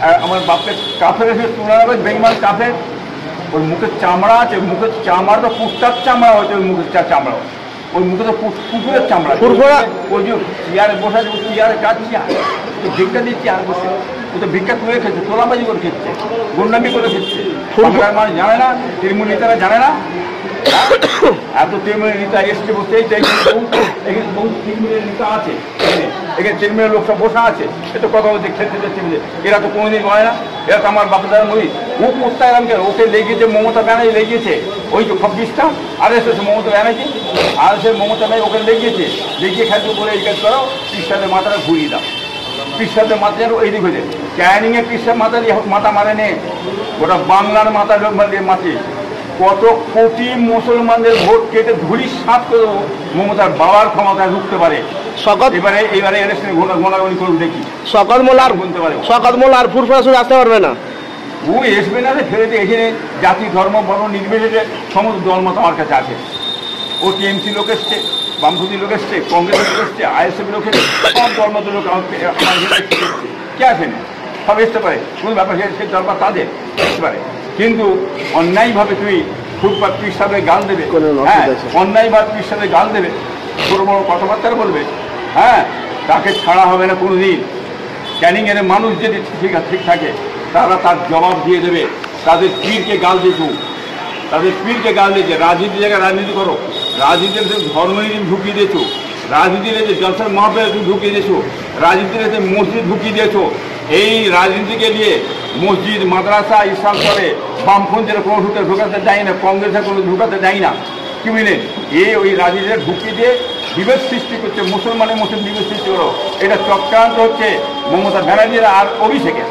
আমার বাপের কাফের এসে তুলনা করে বেঙ্গল কাফের ওর মুখের চামড়া আছে, মুখের চামড়া তো কুত্তার চামড়া হয়েছে, ওই মুখের চামড়া ওই মুখে তো কুকুরের চামড়া। ওই যে চেয়ারে বসে আছে, চেয়ারে কাজ চেয়ার ভিক্ষা দিয়ে চেয়ার বসে, ও তো ভিক্ষা তুলে খেচ্ছে, তোলাবাজি করে খেচ্ছে, গুন্ডামি করে খেচ্ছে। মানুষ জানে না, তৃণমূল নেতারা জানে না। এত তৃণমূলের নেতা এসছে বসে, বহু তৃণমূলের নেতা আছে এখানে, তৃণমূলের লোক সব বসা আছে, এ তো কথা বলছে খেলতে যাচ্ছে বলে। এরা তো কোনোদিন করে না, এরা তো আমার বাপদার নই। ও করতে এলাম কেন, ওকে লেগেছে মমতা ব্যানার্জি লেগেছে, ওই তো 26টা RSS মমতা ব্যানার্জি, RSS মমতা ব্যানার্জি ওকে লেগিয়েছে, লেগিয়ে খাদ্য করে এই কাজ করো, পিসাদের মাথাটা ঘুরিয়ে দাও। পিসাদের মাথা এই দিক হয়েছে, ক্যানিংয়ে পিসার মাথা মারে নে, গোটা বাংলার মাথা মাটি কত কোটি মুসলমানদের ভোট কেটে ধুলি সাত করে মমতার বাবার ক্ষমতায় ঢুকতে পারে। এবারে ইলেকশনে গোনাগুনি করুন দেখি। শকত মোল্লা বলতে পারে, শকত মোল্লা আর ফুরফুরা শুধু আসতে পারবে না, ও আসবে না রে, ফেলে দিয়ে এখানে জাতি ধর্ম বর্ণ নির্বিশেষে সমস্ত দলমত আমার কাছে আছে। ও টিএমসি লোক এসছে, বামপন্থী লোক এসছে, কংগ্রেসের লোক এসছে, ISF লোক এসছে, সব দলমত লোক আমার কে আসে না, সব আসতে পারে, কোনো ব্যাপার সে দরকার তাদের আসতে পারে। কিন্তু অন্যায়ভাবে তুমি ফুটপাত পিসাবে গাল দেবে, হ্যাঁ অন্যায়ভাবে পিসাবে গাল দেবে, বড় বড় কথাবার্তা বলবে, হ্যাঁ তাকে ছাড়া হবে না কোনো দিন। ক্যানিংয়ের মানুষ যদি ঠিক থাকে তারা তার জবাব দিয়ে দেবে। তাদের পীরকে গাল দিয়েছো, তাদের পীরকে গাল দিয়েছে, রাজনীতি জায়গায় রাজনীতি করো, রাজনীতির ধর্মনীতি ঢুকিয়ে দিয়েছো, রাজনীতির যে জলসার মাহফিল তুমি ঢুকিয়ে দিয়েছো, রাজনীতির মসজিদ ঢুকিয়ে দিয়েছো। এই রাজনীতিকে নিয়ে মসজিদ মাদ্রাসা ইসলাম করে বামপন্থীরা কোনো ঢুকাতে দেয় না, কংগ্রেসের কোনো ঢুকাতে দেয় না। কি বুঝলেন, ওই রাজনীতিটা ঢুকিয়ে দিয়ে বিভেদ সৃষ্টি করছে, মুসলমানের বিভেদ সৃষ্টি করো, এটা চক্রান্ত হচ্ছে মমতা ব্যানার্জির আর অভিষেকের।